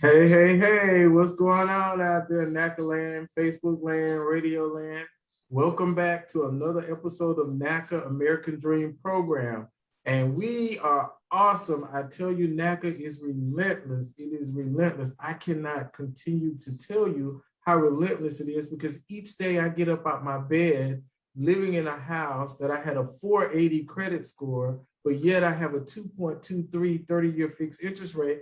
Hey, hey, hey, what's going on out there, NACA land, Facebook land, radio land? Welcome back to another episode of NACA American Dream Program. And we are awesome. I tell you, NACA is relentless. It is relentless. I cannot continue to tell you how relentless it is because each day I get up out my bed living in a house that I had a 480 credit score, but yet I have a 2.23 30-year fixed interest rate.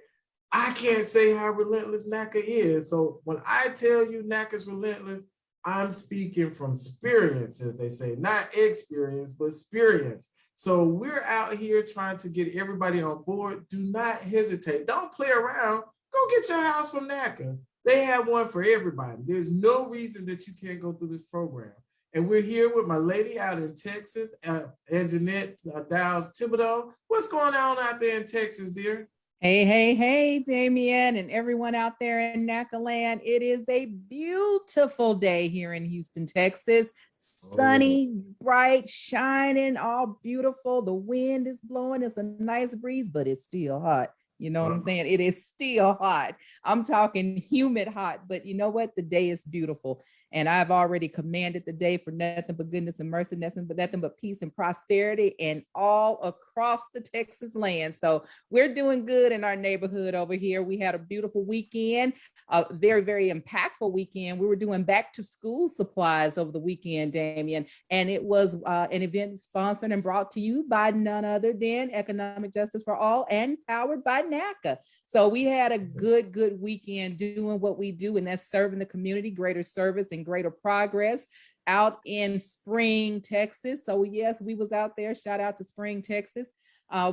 I can't say how relentless NACA is. So when I tell you NACA is relentless, I'm speaking from experience, as they say, not experience, but experience. So we're out here trying to get everybody on board. Do not hesitate. Don't play around. Go get your house from NACA. They have one for everybody. There's no reason that you can't go through this program. And we're here with my lady out in Texas, Anjanette Dowles Thibodeau. What's going on out there in Texas, dear? Hey, hey, hey, Damien and everyone out there in NACA land. It is a beautiful day here in Houston, Texas. Oh, Sunny, bright, shining, all beautiful. The wind is blowing. It's a nice breeze, but it's still hot. You know what I'm saying? It is still hot. I'm talking humid hot, but you know what? The day is beautiful. And I've already commanded the day for nothing but goodness and mercy, nothing but peace and prosperity, and all across the Texas land. So we're doing good in our neighborhood over here. We had a beautiful weekend, a very, very impactful weekend. We were doing back to school supplies over the weekend, Damien, and it was an event sponsored and brought to you by none other than Economic Justice for All and powered by NACA. So we had a good weekend doing what we do, and that's serving the community, greater service and greater progress out in Spring, Texas. So yes, we was out there. Shout out to Spring, Texas.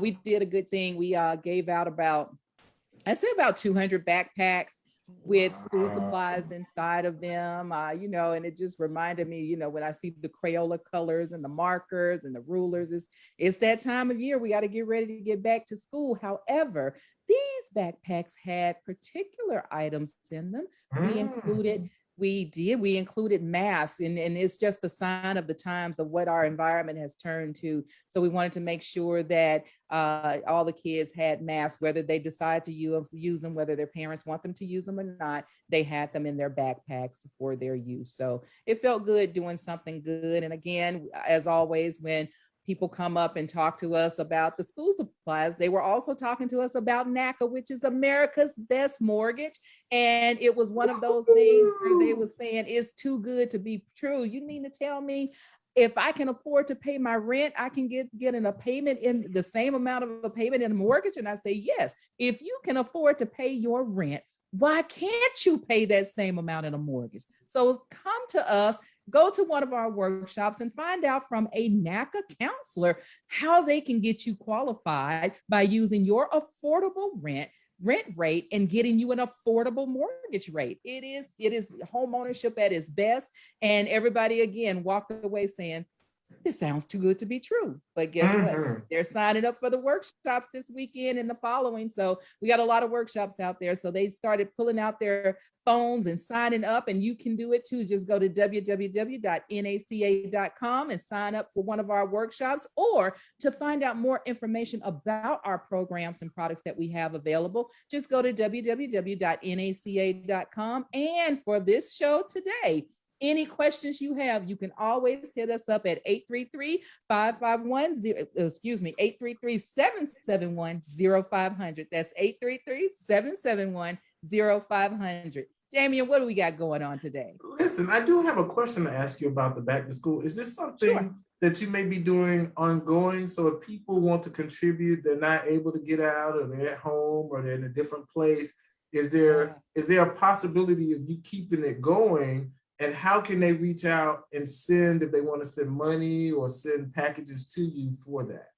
We did a good thing. We gave out I'd say about 200 backpacks with school supplies inside of them, and it just reminded me, when I see the Crayola colors and the markers and the rulers, it's that time of year. We got to get ready to get back to school. However, these backpacks had particular items in them. We included we included masks, and it's just a sign of the times of what our environment has turned to. So we wanted to make sure that all the kids had masks, whether they decide to use them, whether their parents want them to use them or not. They had them in their backpacks for their use. So it felt good doing something good. And again, as always, when people come up and talk to us about the school supplies, they were also talking to us about NACA, which is America's best mortgage. And it was one of those things where they were saying it's too good to be true. You mean to tell me if I can afford to pay my rent, I can get in a payment in the same amount of a payment in a mortgage? And I say, yes, if you can afford to pay your rent, why can't you pay that same amount in a mortgage? So come to us, go to one of our workshops and find out from a NACA counselor how they can get you qualified by using your affordable rent rate and getting you an affordable mortgage rate. It is home ownership at its best. And everybody again walked away saying, this sounds too good to be true. But guess what? They're signing up for the workshops this weekend and the following. So we got a lot of workshops out there. So they started pulling out their phones and signing up, and you can do it too. Just go to www.naca.com and sign up for one of our workshops, or to find out more information about our programs and products that we have available, just go to www.naca.com. And for this show today, any questions you have, you can always hit us up at 833-551, 833-771-0500. That's 833-771-0500. Damien, what do we got going on today? listen, I do have a question to ask you about the back to school. Is this Sure. something that you may be doing ongoing? So if people want to contribute, they're not able to get out, or they're at home, or they're in a different place. Is Yeah. there a possibility of you keeping it going? And how can they reach out and send if they want to send money or send packages to you for that?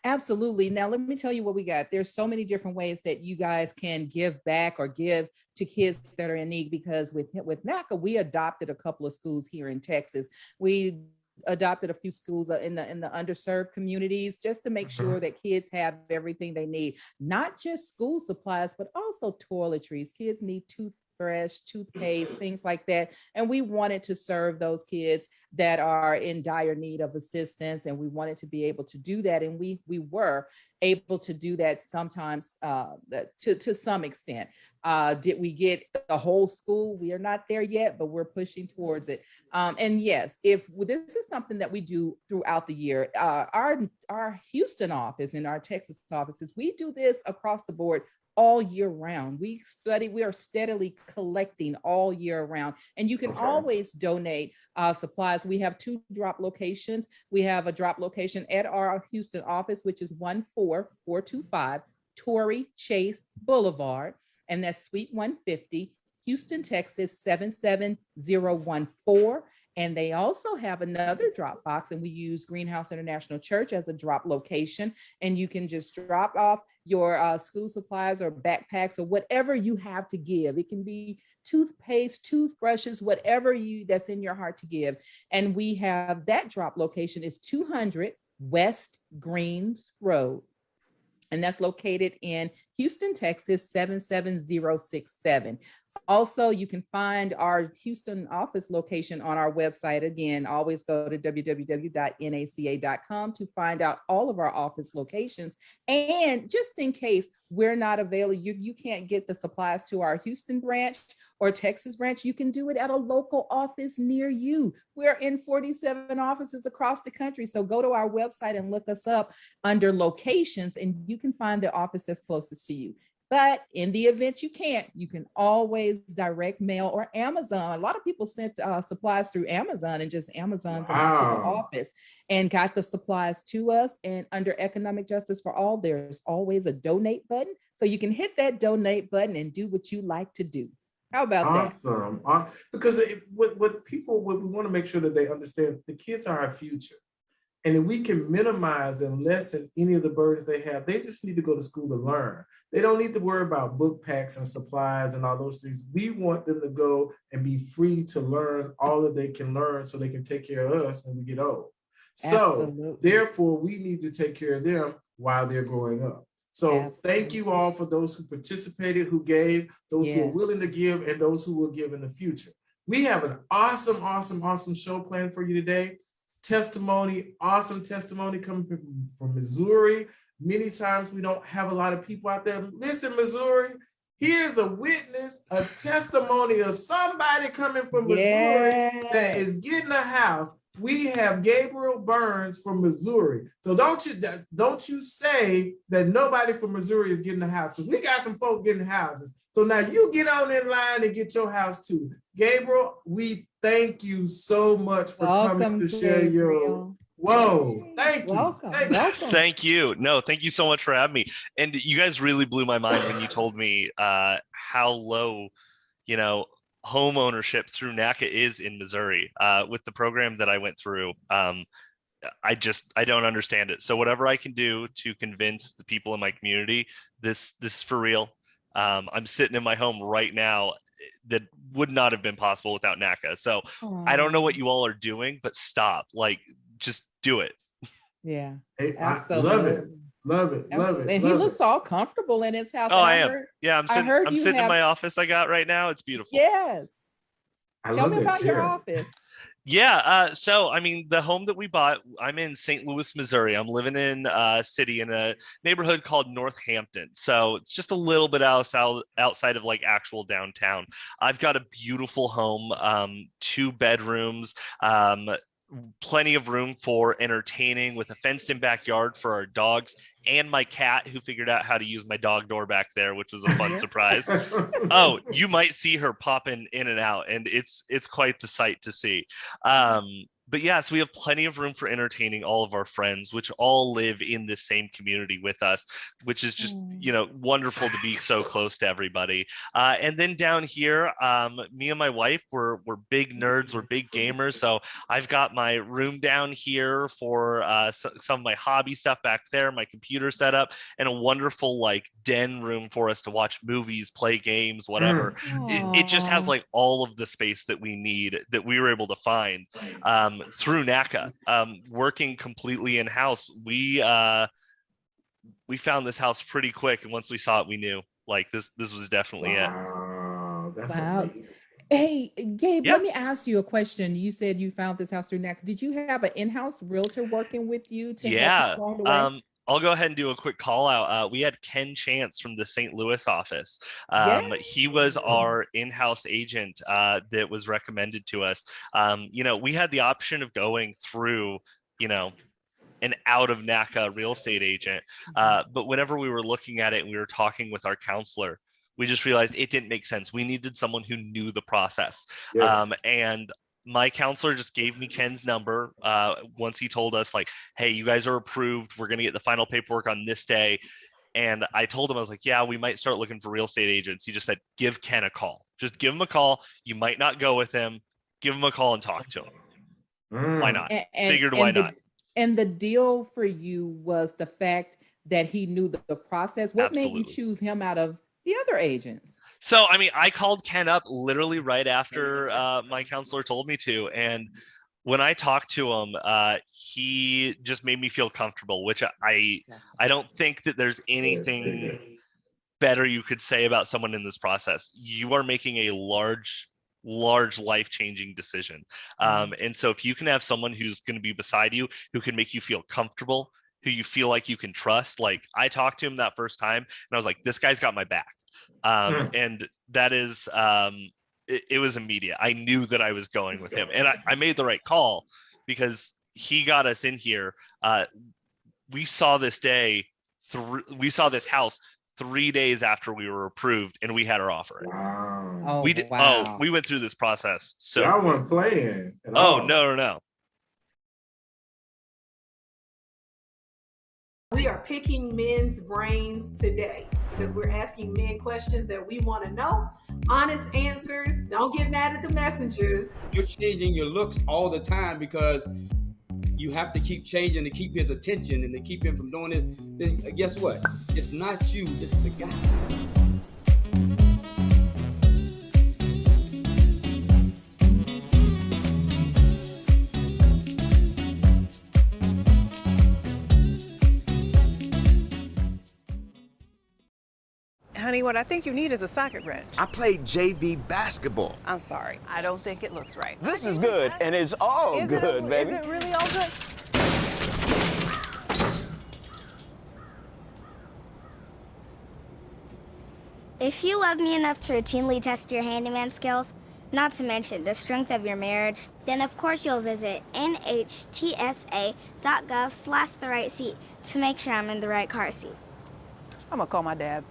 Absolutely. Now, let me tell you what we got. There's so many different ways that you guys can give back or give to kids that are in need, because with NACA, we adopted a couple of schools here in Texas. We adopted a few schools in the underserved communities, just to make sure that kids have everything they need, not just school supplies, but also toiletries. Kids need toothbrush, toothpaste, things like that. And we wanted to serve those kids that are in dire need of assistance, and we wanted to be able to do that, and we were able to do that sometimes, to some extent. Did we get the whole school? We are not there yet, but we're pushing towards it. And yes, if this is something that we do throughout the year, our Houston office and our Texas offices, we do this across the board all year round. We are steadily collecting all year round, and you can always donate supplies. We have 2 drop locations. We have a drop location at our Houston office, which is 14425 Torrey Chase Boulevard, and that's Suite 150, Houston, Texas 77014. And they also have another drop box, and we use Greenhouse International Church as a drop location. And you can just drop off your school supplies or backpacks or whatever you have to give. It can be toothpaste, toothbrushes, whatever that's in your heart to give. And we have that drop location is 200 West Greens Road. And that's located in Houston, Texas 77067. Also, you can find our Houston office location on our website. Again, always go to www.naca.com to find out all of our office locations. And just in case we're not available, you can't get the supplies to our Houston branch or Texas branch, you can do it at a local office near you. We're in 47 offices across the country. So go to our website and look us up under locations, and you can find the office that's closest to you. But in the event you can't, you can always direct mail or Amazon. A lot of people sent supplies through Amazon and just Amazon them to the office and got the supplies to us. And under Economic Justice for All, there's always a donate button. So you can hit that donate button and do what you like to do. How about that? Awesome. Because what we want to make sure that they understand, the kids are our future. And if we can minimize and lessen any of the burdens they have, they just need to go to school to learn. They don't need to worry about book packs and supplies and all those things. We want them to go and be free to learn all that they can learn so they can take care of us when we get old. So therefore, we need to take care of them while they're growing up. So thank you all for those who participated, who gave, those who are willing to give, and those who will give in the future. We have an awesome, awesome, awesome show planned for you today. Awesome testimony coming from Missouri. Many times we don't have a lot of people out there. Listen, Missouri, here's a witness, a testimony of somebody coming from Missouri that is getting a house. We have Gabriel Burns from Missouri. So don't you say that nobody from Missouri is getting a house, because we got some folk getting houses. So now you get on in line and get your house too. Gabriel, we thank you so much for coming to share your. Thank you. Welcome. Thank you. No, thank you so much for having me. And you guys really blew my mind when you told me how low, home ownership through NACA is in Missouri. With the program that I went through, I don't understand it. So whatever I can do to convince the people in my community, this is for real. I'm sitting in my home right now. That would not have been possible without NACA. So I don't know what you all are doing, but stop. Just do it. Yeah, hey, absolutely. Love it. And he looks all comfortable in his house. Oh, I am. I'm sitting in my office I got right now. It's beautiful. Yes. Tell me about your office. Yeah. So, the home that we bought, I'm in St. Louis, Missouri. I'm living in a city in a neighborhood called Northampton. So it's just a little bit outside of actual downtown. I've got a beautiful home, 2 bedrooms, plenty of room for entertaining with a fenced in backyard for our dogs and my cat, who figured out how to use my dog door back there, which was a fun surprise. Oh, you might see her popping in and out, and it's quite the sight to see. But yes, we have plenty of room for entertaining all of our friends, which all live in the same community with us, which is just, wonderful to be so close to everybody. And then down here, me and my wife, we're big nerds, we're big gamers. So I've got my room down here for some of my hobby stuff back there, my computer setup, and a wonderful den room for us to watch movies, play games, whatever. It just has all of the space that we need, that we were able to find through NACA. Working completely in-house, we found this house pretty quick, and once we saw it, we knew this was definitely it. that's Wow. amazing. Hey, Gabe, Yeah. let me ask you a question. You said you found this house through NACA. Did you have an in-house realtor working with you to help you Yeah. along the way? I'll go ahead and do a quick call out. We had Ken Chance from the St. Louis office. Yeah. He was our in-house agent that was recommended to us. We had the option of going through, an out of NACA real estate agent. But whenever we were looking at it and we were talking with our counselor, we just realized it didn't make sense. We needed someone who knew the process. Yes. And my counselor just gave me Ken's number once he told us, like, hey, you guys are approved. We're going to get the final paperwork on this day. And I told him, I was like, yeah, we might start looking for real estate agents. He just said, give Ken a call. Just give him a call. You might not go with him. Give him a call and talk to him. Why not? Figured why not? And the deal for you was the fact that he knew the process. What made you Absolutely. choose him out of the other agents? So, I called Ken up literally right after my counselor told me to. And when I talked to him, he just made me feel comfortable, which I don't think that there's anything better you could say about someone in this process. You are making a large life-changing decision. And so if you can have someone who's going to be beside you, who can make you feel comfortable, who you feel like you can trust. Like, I talked to him that first time and I was like, this guy's got my back. And that is, it was immediate. I knew that I was going with him, and I made the right call because he got us in here. We saw this house 3 days after we were approved, and we had our offer in. Wow. Oh, We did. wow. Oh, we went through this process. So Y'all weren't playing at oh, all. no. We are picking men's brains today because we're asking men questions that we want to know. Honest answers. Don't get mad at the messengers. You're changing your looks all the time because you have to keep changing to keep his attention and to keep him from doing it. Then guess what? It's not you, it's the guy. Honey, what I think you need is a socket wrench. I played JV basketball. I'm sorry. I don't think it looks right. This is good, and it's all good, baby. Is it really all good? If you love me enough to routinely test your handyman skills, not to mention the strength of your marriage, then of course you'll visit nhtsa.gov/the-right-seat to make sure I'm in the right car seat. I'm gonna call my dad.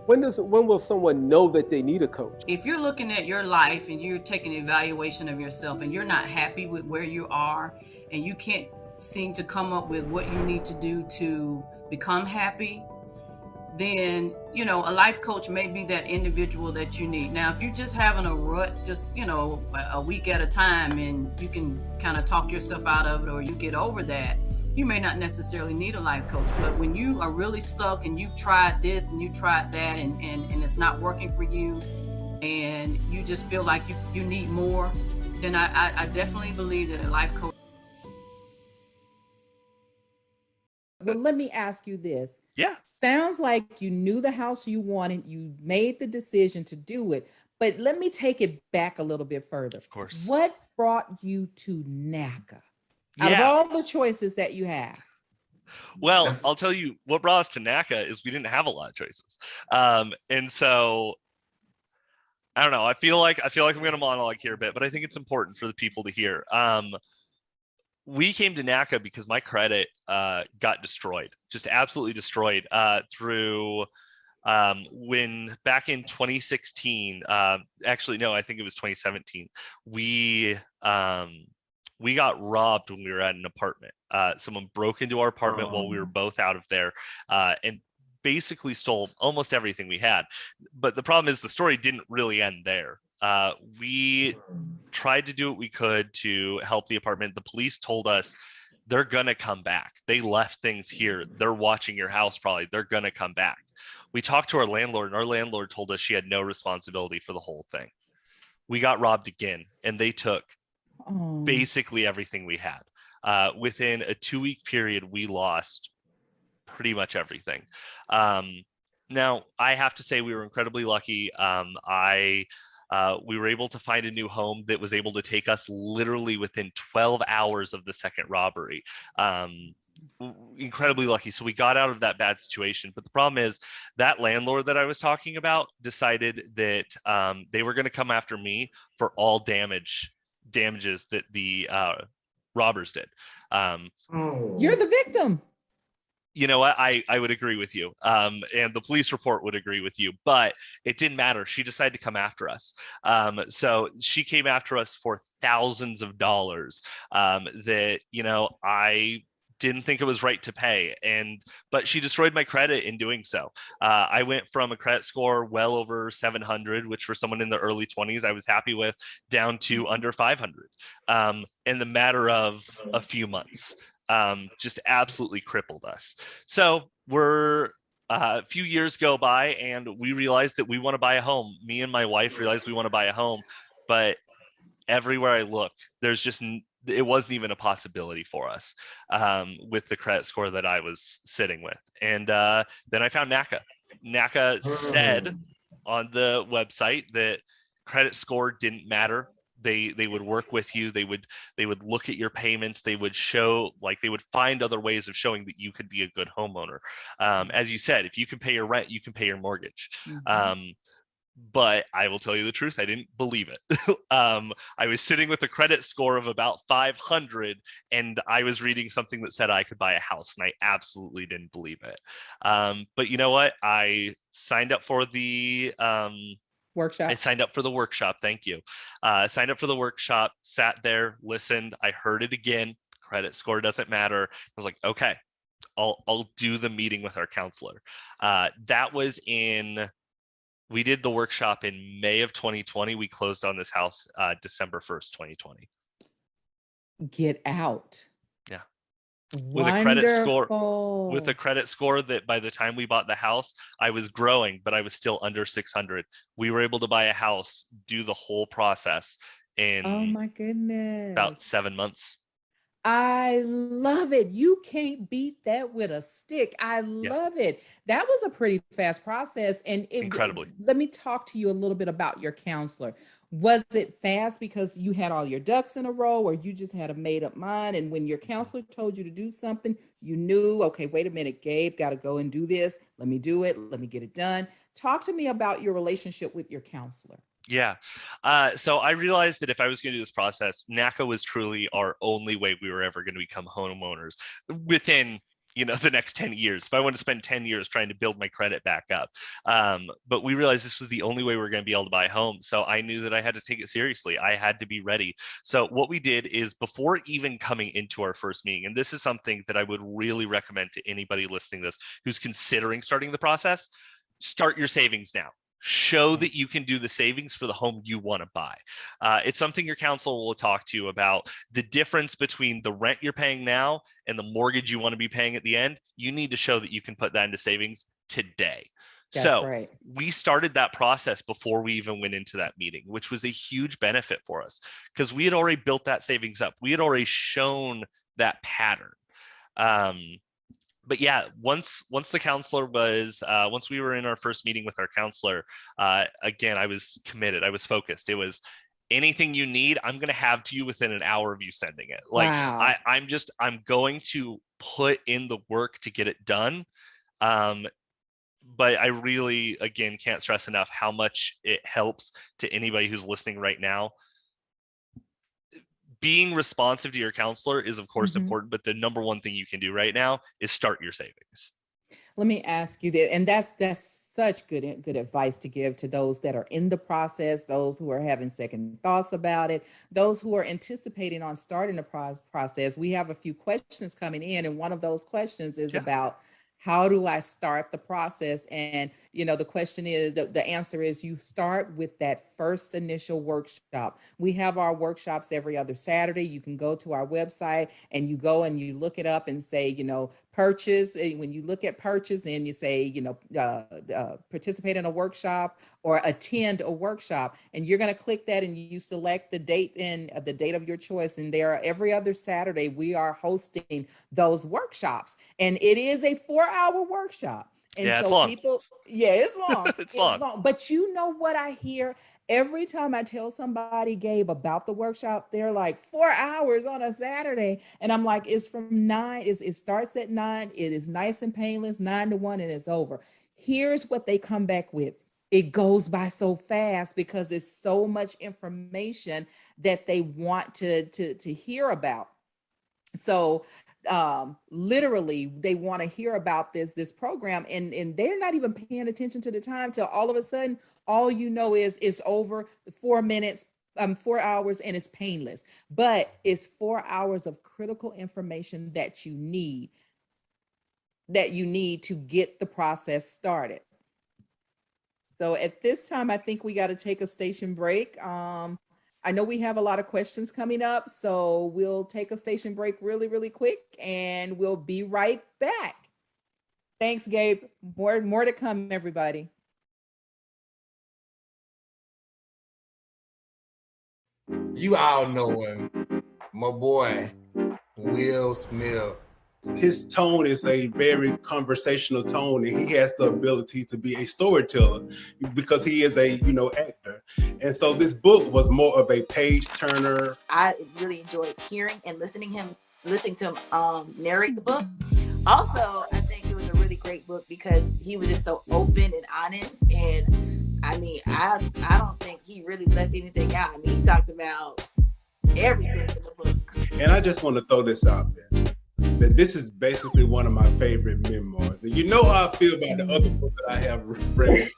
When will someone know that they need a coach? If you're looking at your life and you're taking an evaluation of yourself and you're not happy with where you are and you can't seem to come up with what you need to do to become happy, then, a life coach may be that individual that you need. Now, if you're just having a rut, just, a week at a time, and you can kind of talk yourself out of it or you get over that, you may not necessarily need a life coach. But when you are really stuck and you've tried this and you tried that and it's not working for you and you just feel like you need more, then I definitely believe that a life coach. Well, let me ask you this. Yeah. Sounds like you knew the house you wanted, you made the decision to do it, but let me take it back a little bit further. Of course. What brought you to NACA? Out of all the choices that you have. Well, I'll tell you what brought us to NACA is we didn't have a lot of choices. And so I don't know. I feel like I'm going to monologue here a bit, but I think it's important for the people to hear. We came to NACA because my credit got destroyed, just absolutely destroyed through when back in 2016, actually, no, I think it was 2017, we got robbed when we were at an apartment. Someone broke into our apartment while we were both out of there and basically stole almost everything we had. But the problem is the story didn't really end there. We tried to do what we could to help the apartment. The police told us they're going to come back. They left things here. They're watching your house probably. They're going to come back. We talked to our landlord, and our landlord told us she had no responsibility for the whole thing. We got robbed again, and they took basically everything we had. Within a 2-week period, we lost pretty much everything. Now, I have to say we were incredibly lucky. We were able to find a new home that was able to take us literally within 12 hours of the second robbery. Incredibly lucky. So we got out of that bad situation. But the problem is that landlord that I was talking about decided that they were going to come after me for all damages that the robbers did. You're the victim. You know what? I would agree with you. And the police report would agree with you, but it didn't matter. She decided to come after us. So she came after us for thousands of dollars that, I didn't think it was right to pay. But she destroyed my credit in doing so. I went from a credit score well over 700, which for someone in the early 20s, I was happy with, down to under 500 in the matter of a few months. Just absolutely crippled us. So we're a few years go by and we realized that we want to buy a home. Me and my wife realized we want to buy a home, but everywhere I look, it wasn't even a possibility for us with the credit score that I was sitting with. And then I found NACA. NACA said on the website that credit score didn't matter. They would work with you. They would look at your payments. They would they would find other ways of showing that you could be a good homeowner. As you said, if you can pay your rent, you can pay your mortgage. But I will tell you the truth, I didn't believe it. I was sitting with a credit score of about 500 and I was reading something that said I could buy a house and I absolutely didn't believe it. But you know what? I signed up for the workshop. I signed up for the workshop. Thank you. Signed up for the workshop, sat there, listened. I heard it again. Credit score doesn't matter. I was like, okay, I'll do the meeting with our counselor. We did the workshop in May of 2020. We closed on this house December 1st, 2020. Get out. Yeah. Wonderful. With a credit score that by the time we bought the house, I was growing, but I was still under 600. We were able to buy a house, do the whole process in oh my goodness, about 7 months. I love it. You can't beat that with a stick. I love it. That was a pretty fast process. And incredibly. Let me talk to you a little bit about your counselor. Was it fast because you had all your ducks in a row, or you just had a made up mind? And when your counselor told you to do something, you knew, okay, wait a minute, Gabe, got to go and do this. Let me do it. Let me get it done. Talk to me about your relationship with your counselor. Yeah. So I realized that if I was going to do this process, NACA was truly our only way we were ever going to become homeowners within, the next 10 years. If I want to spend 10 years trying to build my credit back up. But we realized this was the only way we were going to be able to buy a home. So I knew that I had to take it seriously. I had to be ready. So what we did is before even coming into our first meeting, and this is something that I would really recommend to anybody listening to this who's considering starting the process, start your savings now. Show that you can do the savings for the home you want to buy. It's something your counselor will talk to you about. The difference between the rent you're paying now and the mortgage you want to be paying at the end, you need to show that you can put that into savings today. That's right. We started that process before we even went into that meeting, which was a huge benefit for us because we had already built that savings up. We had already shown that pattern. But yeah, once the counselor was, once we were in our first meeting with our counselor, again, I was committed. I was focused. It was anything you need, I'm going to have to you within an hour of you sending it. Like wow. I'm going to put in the work to get it done. But I really, again, can't stress enough how much it helps to anybody who's listening right now. Being responsive to your counselor is, of course, important, but the number one thing you can do right now is start your savings. Let me ask you that, and that's such good advice to give to those that are in the process, those who are having second thoughts about it, those who are anticipating on starting the process. We have a few questions coming in, and one of those questions is about how do I start the process? And, the question is, the answer is you start with that first initial workshop. We have our workshops every other Saturday. You can go to our website and you go and you look it up and say, purchase. When you look at purchase and you say, participate in a workshop or attend a workshop, and you're going to click that and you select the date and the date of your choice. And there are every other Saturday, we are hosting those workshops, and it is a 4-hour workshop. And Yeah, it's so long. people, yeah, it's long. It's long. But you know what I hear every time I tell somebody, Gabe, about the workshop? They're like 4 hours on a Saturday. And I'm like, it's from 9, it starts at 9. It is nice and painless, 9 to 1, and it's over. Here's what they come back with. It goes by so fast because there's so much information that they want to hear about. So literally they want to hear about this program, and they're not even paying attention to the time till all of a sudden all you know is it's over 4 minutes, 4 hours, and it's painless. But it's 4 hours of critical information that you need to get the process started. So at this time, I think we got to take a station break. I know we have a lot of questions coming up, so we'll take a station break really, really quick, and we'll be right back. Thanks, Gabe. More to come, everybody. You all know him, my boy, Will Smith. His tone is a very conversational tone, and he has the ability to be a storyteller because he is a actor. And so this book was more of a page turner. I really enjoyed hearing and listening to him narrate the book. Also, I think it was a really great book because he was just so open and honest. And I mean, I don't think he really left anything out. I mean, he talked about everything in the book. And I just want to throw this out there, that this is basically one of my favorite memoirs. And you know how I feel about the other book that I have read.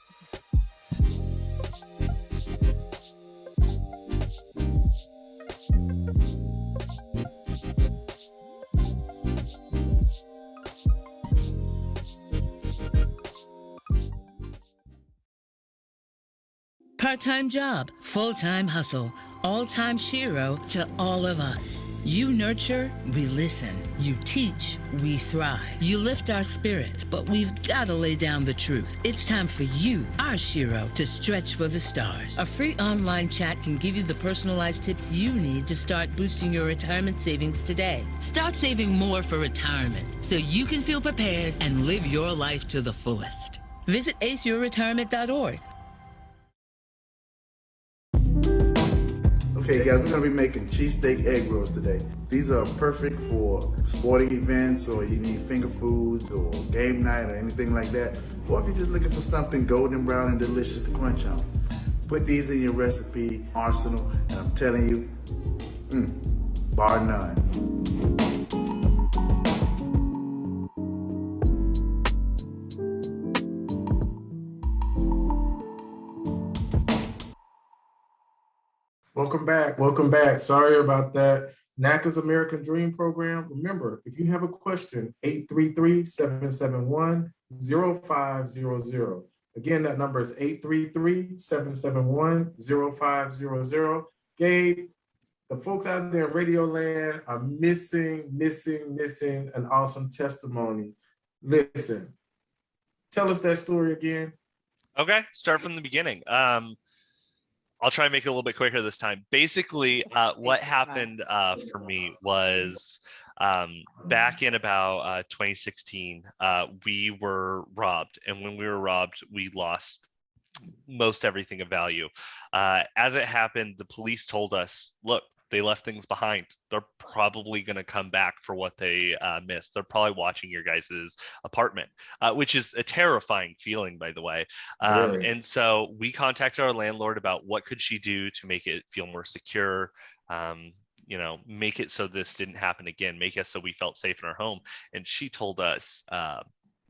Part-time job, full-time hustle, all-time shiro to all of us. You nurture, we listen. You teach, we thrive. You lift our spirits, but we've got to lay down the truth. It's time for you, our shiro, to stretch for the stars. A free online chat can give you the personalized tips you need to start boosting your retirement savings today. Start saving more for retirement so you can feel prepared and live your life to the fullest. Visit aceyourretirement.org. Okay guys, we're gonna be making cheesesteak egg rolls today. These are perfect for sporting events, or you need finger foods or game night or anything like that. Or if you're just looking for something golden brown and delicious to crunch on. Put these in your recipe arsenal, and I'm telling you, bar none. Welcome back. Sorry about that. NACA's American Dream Program. Remember, if you have a question, 833-771-0500. Again, that number is 833-771-0500. Gabe, the folks out there in Radio Land are missing an awesome testimony. Listen, tell us that story again. Okay, start from the beginning. I'll try and make it a little bit quicker this time. Basically, what happened for me was back in about 2016, we were robbed. And when we were robbed, we lost most everything of value. As it happened, the police told us, look, they left things behind. They're probably going to come back for what they missed. They're probably watching your guys' apartment, which is a terrifying feeling, by the way. And so we contacted our landlord about what could she do to make it feel more secure, make it so this didn't happen again, make it so we felt safe in our home. And she told us,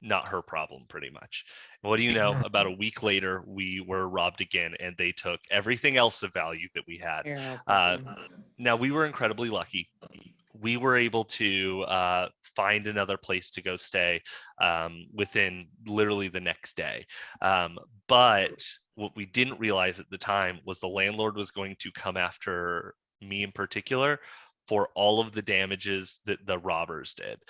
not her problem, pretty much. What do you know? About a week later, we were robbed again, and they took everything else of value that we had. Now, we were incredibly lucky. We were able to find another place to go stay within literally the next day. But what we didn't realize at the time was the landlord was going to come after me in particular for all of the damages that the robbers did.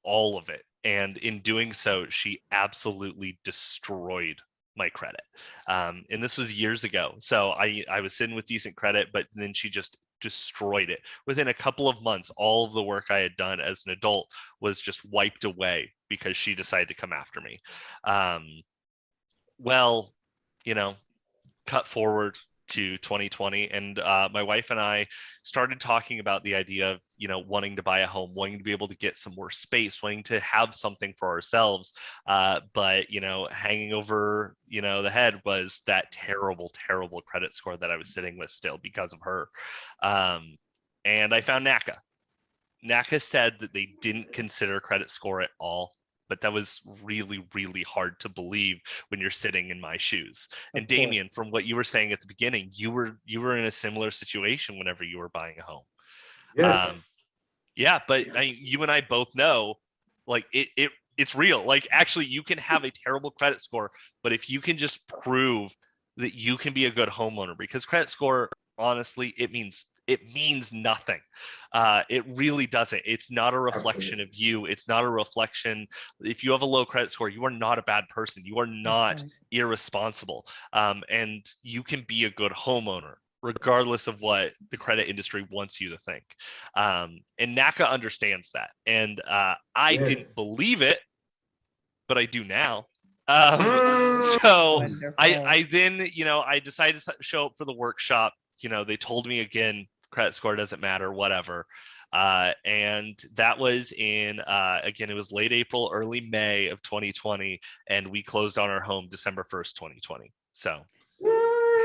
All of it. And in doing so, she absolutely destroyed my credit. And this was years ago. So I was sitting with decent credit, but then she just destroyed it. Within a couple of months, all of the work I had done as an adult was just wiped away because she decided to come after me. Well, you know, cut forward to 2020, and my wife and I started talking about the idea of, you know, wanting to buy a home, wanting to be able to get some more space, wanting to have something for ourselves. But, you know, hanging over, you know, the head was that terrible, terrible credit score that I was sitting with still because of her. And I found NACA. NACA said that they didn't consider credit score at all, but that was really, really hard to believe when you're sitting in my shoes. And Damien, from what you were saying at the beginning, you were in a similar situation whenever you were buying a home. Yes. Yeah, but you and I both know, like, it's real. Like, actually, you can have a terrible credit score, but if you can just prove that you can be a good homeowner, because credit score, honestly, it means nothing. It really doesn't. It's not a reflection of you. It's not a reflection. If you have a low credit score, you are not a bad person. You are not irresponsible. And you can be a good homeowner, regardless of what the credit industry wants you to think. And NACA understands that. And I didn't believe it, but I do now. So I then, you know, I decided to show up for the workshop. You know, they told me again, credit score doesn't matter, whatever. And that was in, again, it was late April, early May of 2020. And we closed on our home December 1st, 2020. So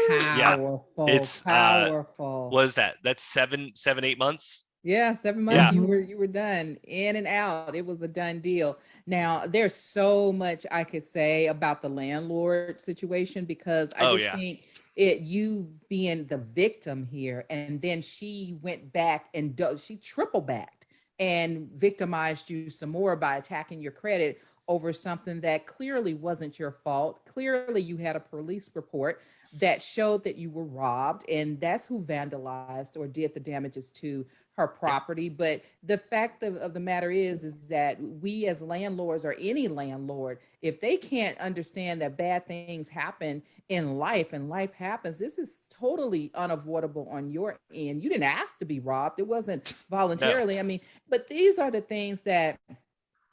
powerful, it's powerful. What is that? That's 8 months. Yeah, 7 months. You were done, in and out. It was a done deal. Now, there's so much I could say about the landlord situation, because I think you being the victim here, and then she went back and she triple backed and victimized you some more by attacking your credit over something that clearly wasn't your fault. Clearly, you had a police report that showed that you were robbed, and that's who vandalized or did the damages to her property. But the fact of the matter is that we as landlords, or any landlord, if they can't understand that bad things happen in life and life happens, this is totally unavoidable on your end. You didn't ask to be robbed. It wasn't voluntarily. No. I mean, but these are the things that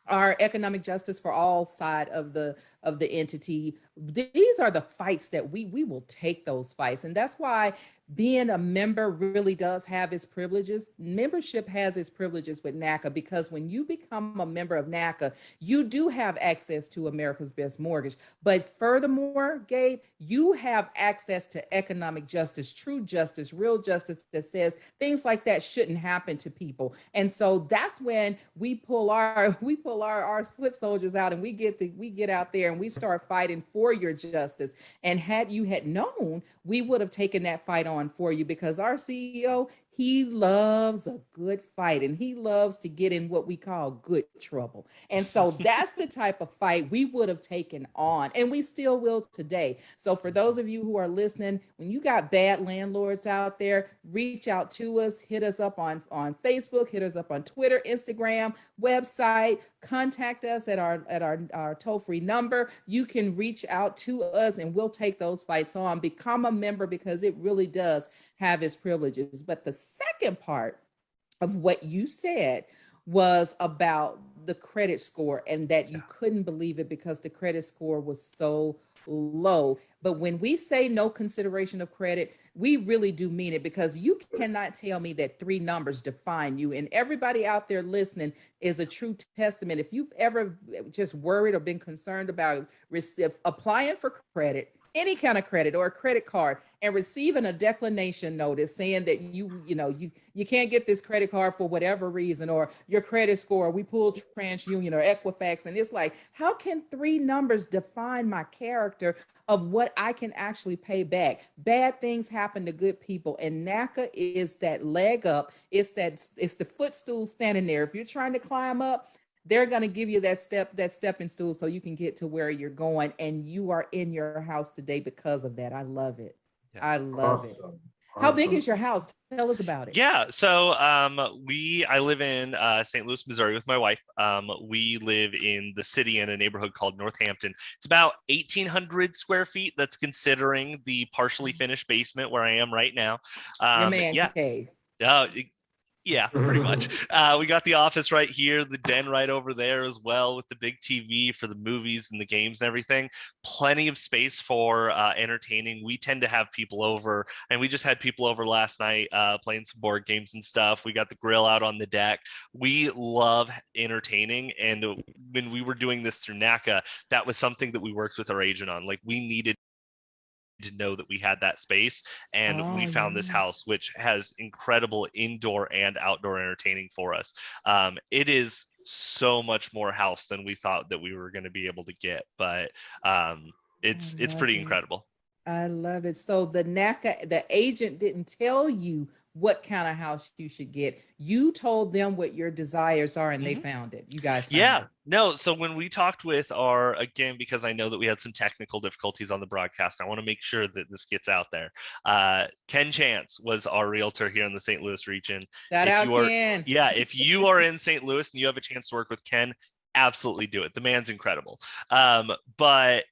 are economic justice for all side of the entity. These are the fights that we will take those fights. And that's why being a member really does have its privileges. Membership has its privileges with NACA, because when you become a member of NACA, you do have access to America's Best Mortgage. But furthermore, Gabe, you have access to economic justice, true justice, real justice, that says things like that shouldn't happen to people. And so that's when we pull our foot soldiers out, and we get out there and we start fighting for your justice. And had you had known, we would have taken that fight on for you, because our CEO, he loves a good fight, and he loves to get in what we call good trouble. And so that's the type of fight we would have taken on, and we still will today. So for those of you who are listening, when you got bad landlords out there, reach out to us, hit us up on Facebook, hit us up on Twitter, Instagram, website, contact us at our toll-free number. You can reach out to us and we'll take those fights on. Become a member, because it really does have its privileges. But the second part of what you said was about the credit score, and that you couldn't believe it because the credit score was so low. But when we say no consideration of credit, we really do mean it, because you cannot tell me that 3 numbers define you. And everybody out there listening is a true testament. If you've ever just worried or been concerned about applying for credit, any kind of credit or a credit card, and receiving a declination notice saying that you can't get this credit card for whatever reason, or your credit score, we pulled TransUnion or Equifax, and it's like, how can 3 numbers define my character of what I can actually pay back? Bad things happen to good people, and NACA is that leg up. It's the footstool standing there. If you're trying to climb up, they're going to give you that stepping stool so you can get to where you're going, and you are in your house today because of that. I love it. Yeah. I love it. How big is your house? Tell us about it. Yeah, so I live in St. Louis, Missouri with my wife. We live in the city in a neighborhood called Northampton. It's about 1,800 square feet. That's considering the partially finished basement where I am right now. Your man cave. Yeah, pretty much. We got the office right here, the den right over there as well, with the big TV for the movies and the games and everything. Plenty of space for entertaining. We tend to have people over, and we just had people over last night playing some board games and stuff. We got the grill out on the deck. We love entertaining, and when we were doing this through NACA, that was something that we worked with our agent on. Like, we needed to know that we had that space, and we found this house which has incredible indoor and outdoor entertaining for us. It is so much more house than we thought that we were going to be able to get, but it's pretty incredible. I love it. So the NACA, the agent didn't tell you what kind of house you should get. You told them what your desires are, and they found it. You guys found it. No, so when we talked with again, because I know that we had some technical difficulties on the broadcast, I want to make sure that this gets out there. Ken Chance was our realtor here in the St. Louis region. Shout out, Ken. Yeah, if you are in St. Louis and you have a chance to work with Ken, absolutely do it. The man's incredible. But,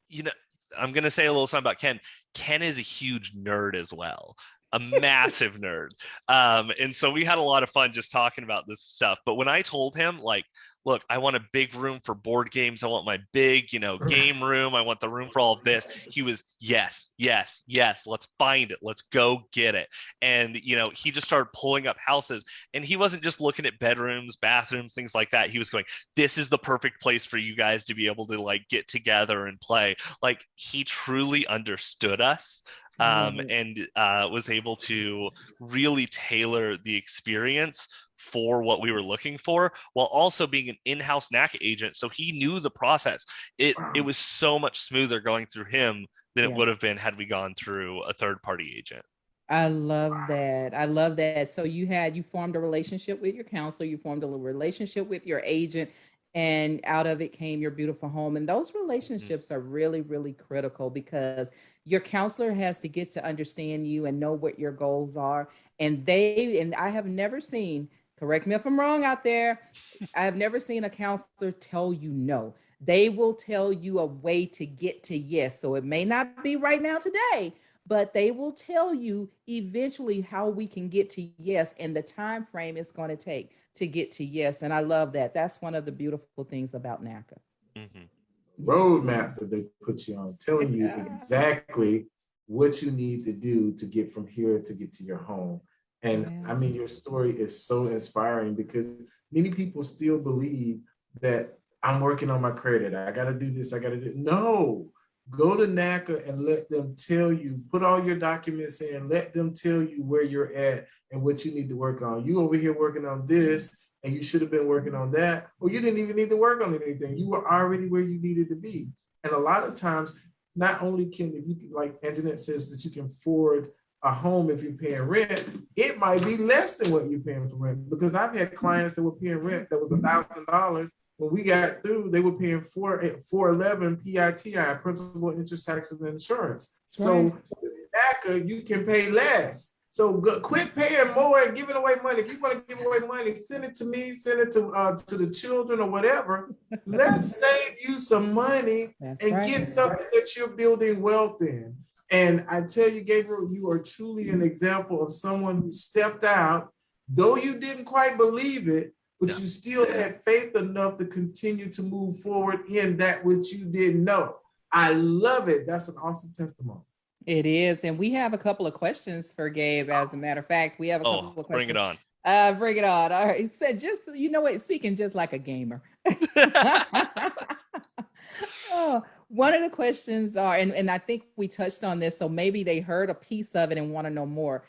you know, I'm going to say a little something about Ken. Ken is a huge nerd as well. A massive nerd. And so we had a lot of fun just talking about this stuff. But when I told him, like, look, I want a big room for board games. I want my big, game room. I want the room for all of this. He was, yes. Let's find it. Let's go get it. And, he just started pulling up houses, and he wasn't just looking at bedrooms, bathrooms, things like that. He was going, this is the perfect place for you guys to be able to like get together and play. Like, he truly understood us. And was able to really tailor the experience for what we were looking for, while also being an in-house NACA agent. So he knew the process. It was so much smoother going through him than it would have been had we gone through a third-party agent. I love that. So you formed a relationship with your counselor, you formed a relationship with your agent, and out of it came your beautiful home. And those relationships are really, really critical, because your counselor has to get to understand you and know what your goals are. And I have never seen, correct me if I'm wrong out there, I have never seen a counselor tell you no. They will tell you a way to get to yes. So it may not be right now today, but they will tell you eventually how we can get to yes and the time frame it's going to take to get to yes. And I love that. That's one of the beautiful things about NACA. Roadmap that they put you on, telling you exactly what you need to do to get from here to get to your home. And I mean, your story is so inspiring, because many people still believe that I'm working on my credit. I got to do this. I got to do. No, go to NACA and let them tell you, put all your documents in, let them tell you where you're at and what you need to work on. You over here working on this, and you should have been working on that, or you didn't even need to work on anything. You were already where you needed to be. And a lot of times, not only can, if you can, like Anjanette says, that you can afford a home if you're paying rent, it might be less than what you're paying for rent. Because I've had clients that were paying rent that was $1,000. When we got through, they were paying $411 PITI, principal, interest, taxes, and insurance. So with NACA, you can pay less. So quit paying more and giving away money. If you want to give away money, send it to me, send it to the children or whatever. Let's save you some money get something that you're building wealth in. And I tell you, Gabriel, you are truly an example of someone who stepped out, though you didn't quite believe it, but you still had faith enough to continue to move forward in that which you didn't know. I love it. That's an awesome testimony. It is. And we have a couple of questions for Gabe. As a matter of fact, we have a couple of questions. Bring it on. Bring it on. All right. So just, speaking just like a gamer. One of the questions are, and I think we touched on this, so maybe they heard a piece of it and want to know more.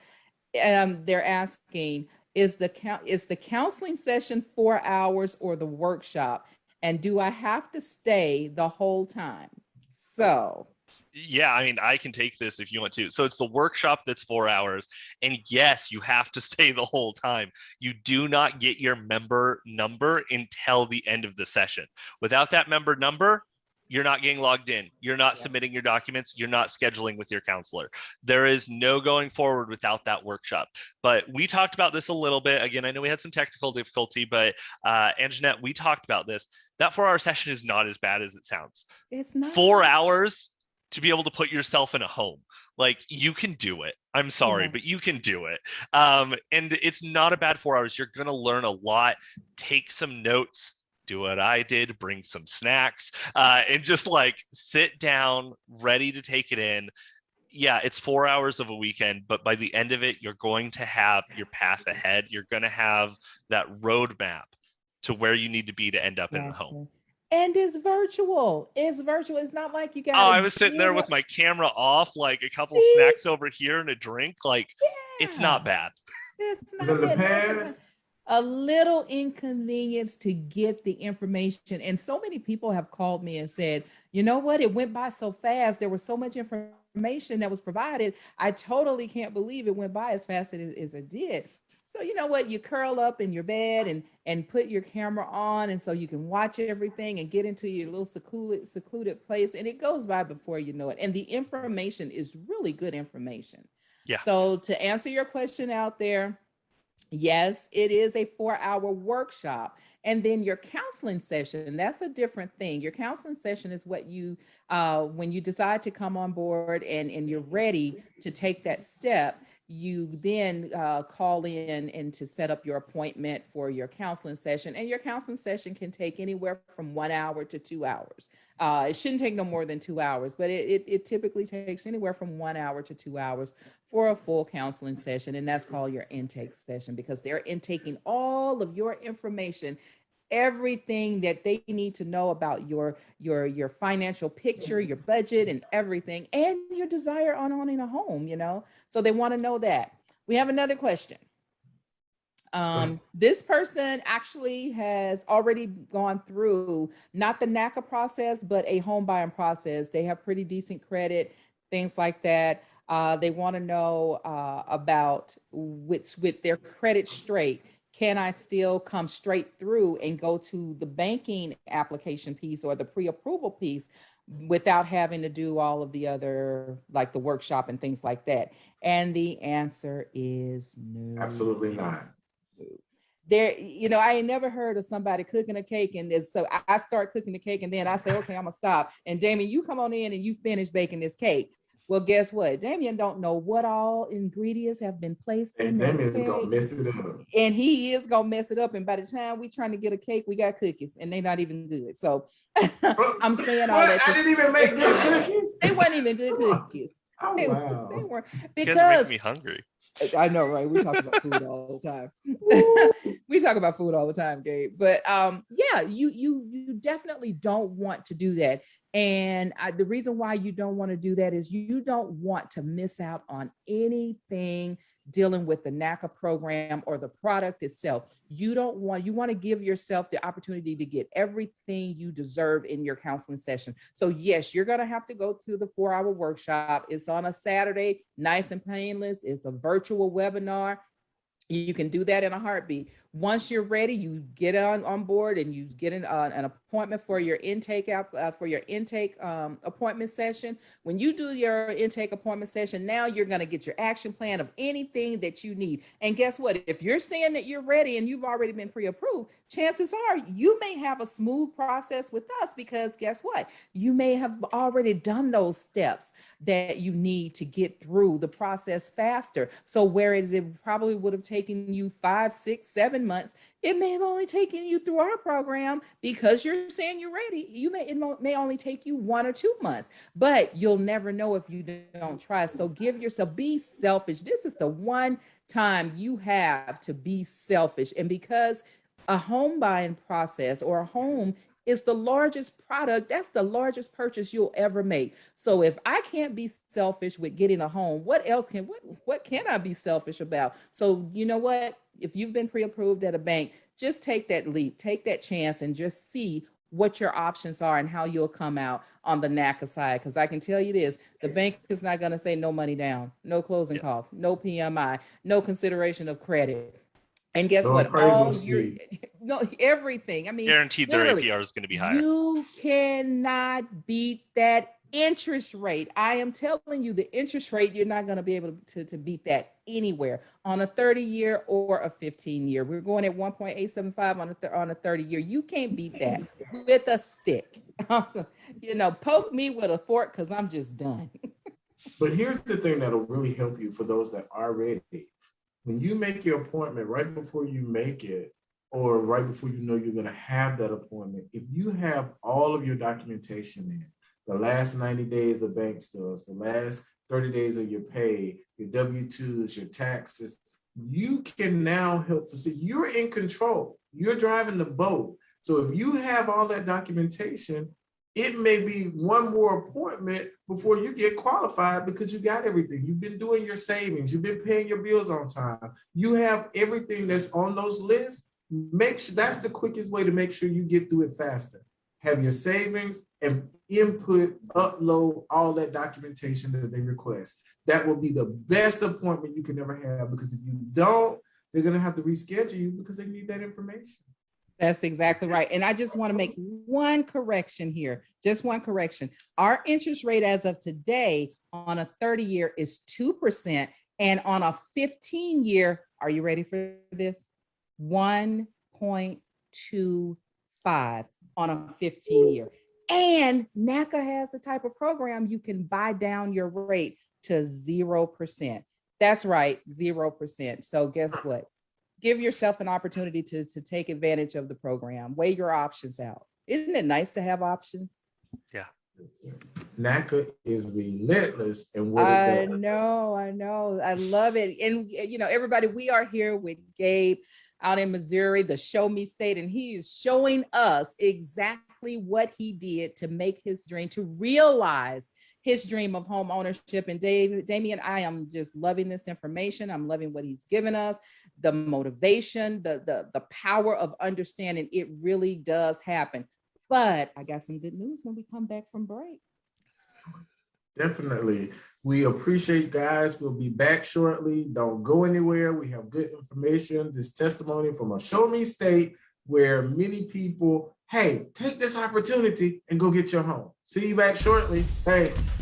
They're asking, is the counseling session 4 hours or the workshop? And do I have to stay the whole time? So... Yeah, I mean, I can take this if you want to. So it's the workshop that's 4 hours. And yes, you have to stay the whole time. You do not get your member number until the end of the session. Without that member number, you're not getting logged in. You're not submitting your documents. You're not scheduling with your counselor. There is no going forward without that workshop. But we talked about this a little bit. Again, I know we had some technical difficulty, but Anjanette, we talked about this. That 4 hour session is not as bad as it sounds. It's not. 4 hours to be able to put yourself in a home. Like, you can do it. I'm sorry, but you can do it. And it's not a bad 4 hours. You're going to learn a lot. Take some notes. Do what I did. Bring some snacks. And just like sit down, ready to take it in. Yeah, it's 4 hours of a weekend, but by the end of it, you're going to have your path ahead. You're going to have that roadmap to where you need to be to end up in the home. And it's virtual. It's virtual. It's not like you got. Oh, I was sitting there with my camera off, like a couple snacks over here and a drink. Like, it's not bad. It's not bad. A little inconvenience to get the information. And so many people have called me and said, you know what? It went by so fast. There was so much information that was provided. I totally can't believe it went by as fast as it did. So you know what? You curl up in your bed and put your camera on, and so you can watch everything and get into your little secluded place, and it goes by before you know it. And the information is really good information. Yeah. So to answer your question out there, yes, it is a 4-hour workshop. And then your counseling session, that's a different thing. Your counseling session is what you, when you decide to come on board and you're ready to take that step, you then call in and to set up your appointment for your counseling session. And your counseling session can take anywhere from 1 hour to 2 hours. It shouldn't take no more than 2 hours, but it typically takes anywhere from 1 hour to 2 hours for a full counseling session. And that's called your intake session, because they're intaking all of your information, everything that they need to know about your financial picture, your budget and everything, and your desire on owning a home, you know? So they want to know that. We have another question. This person actually has already gone through not the NACA process, but a home buying process. They have pretty decent credit, things like that. They want to know about with their credit straight. Can I still come straight through and go to the banking application piece or the pre-approval piece without having to do all of the other, like the workshop and things like that? And the answer is no. Absolutely not. There, you know, I ain't never heard of somebody cooking a cake, and so I start cooking the cake, and then I say, okay, I'm gonna stop. And Damien, you come on in and you finish baking this cake. Well, guess what? Damien don't know what all ingredients have been placed in that Damien's cake. gonna mess it up. And he is gonna mess it up. And by the time we trying to get a cake, we got cookies, and they're not even good. So I'm saying all that. I didn't even make good cookies. They weren't even good cookies. Oh, they wow. weren't, You guys because make me hungry. I know, right? We talk about food all the time. We talk about food all the time, Gabe. But yeah, you definitely don't want to do that. And the reason why you don't want to do that is you don't want to miss out on anything dealing with the NACA program or the product itself. You want to give yourself the opportunity to get everything you deserve in your counseling session. So yes, you're going to have to go to the 4-hour workshop. It's on a Saturday, nice and painless. It's a virtual webinar. You can do that in a heartbeat. Once you're ready, you get on board and you get an appointment for your intake appointment session. When you do your intake appointment session, now you're going to get your action plan of anything that you need. And guess what? If you're saying that you're ready and you've already been pre-approved, chances are you may have a smooth process with us, because guess what? You may have already done those steps that you need to get through the process faster. So whereas it probably would have taken you 5, 6, 7 months, it may have only taken you through our program, because you're saying you're ready. It may only take you 1 or 2 months, but you'll never know if you don't try. So be selfish. This is the one time you have to be selfish. And because a home buying process or a home is the largest product, that's the largest purchase you'll ever make. So if I can't be selfish with getting a home, what can I be selfish about? So you know what? If you've been pre-approved at a bank, just take that leap, take that chance, and just see what your options are and how you'll come out on the NACA side. Because I can tell you this, the bank is not going to say no money down, no closing costs, no PMI, no consideration of credit. And guess what? Everything. I mean, guaranteed their APR is going to be higher. You cannot beat that interest rate. I am telling you, the interest rate, you're not going to be able to beat that anywhere on a 30-year or a 15-year. We're going at 1.875 on a 30-year. You can't beat that with a stick. You know, poke me with a fork because I'm just done. But here's the thing that'll really help you for those that are ready. When you make your appointment, right before you make it, or right before you know you're going to have that appointment, if you have all of your documentation in, the last 90 days of bank stubs, the last 30 days of your pay, your W-2s, your taxes, you can now help facilitate. You're in control. You're driving the boat. So if you have all that documentation, it may be one more appointment before you get qualified because you got everything. You've been doing your savings. You've been paying your bills on time. You have everything that's on those lists. Make sure that's the quickest way to make sure you get through it faster. Have your savings and input, upload all that documentation that they request. That will be the best appointment you can ever have, because if you don't, they're going to have to reschedule you because they need that information. That's exactly right. And I just want to make one correction here, just one correction. Our interest rate as of today on a 30-year is 2%. And on a 15-year, are you ready for this? 1.25 on a 15-year. And NACA has the type of program you can buy down your rate to 0%. That's right, 0%. So guess what? Give yourself an opportunity to take advantage of the program. Weigh your options out. Isn't it nice to have options? Yeah. NACA is relentless in what I it does. know. I love it. And you know, everybody, we are here with Gabe out in Missouri, the Show Me State, and he is showing us exactly what he did to make his dream, to realize his dream of home ownership. And Damian, I am just loving this information. I'm loving what he's given us, the motivation, the power of understanding it really does happen. But I got some good news when we come back from break. Definitely. We appreciate you guys. We'll be back shortly. Don't go anywhere. We have good information. This testimony from a Show Me State where many people, hey, take this opportunity and go get your home. See you back shortly. Thanks.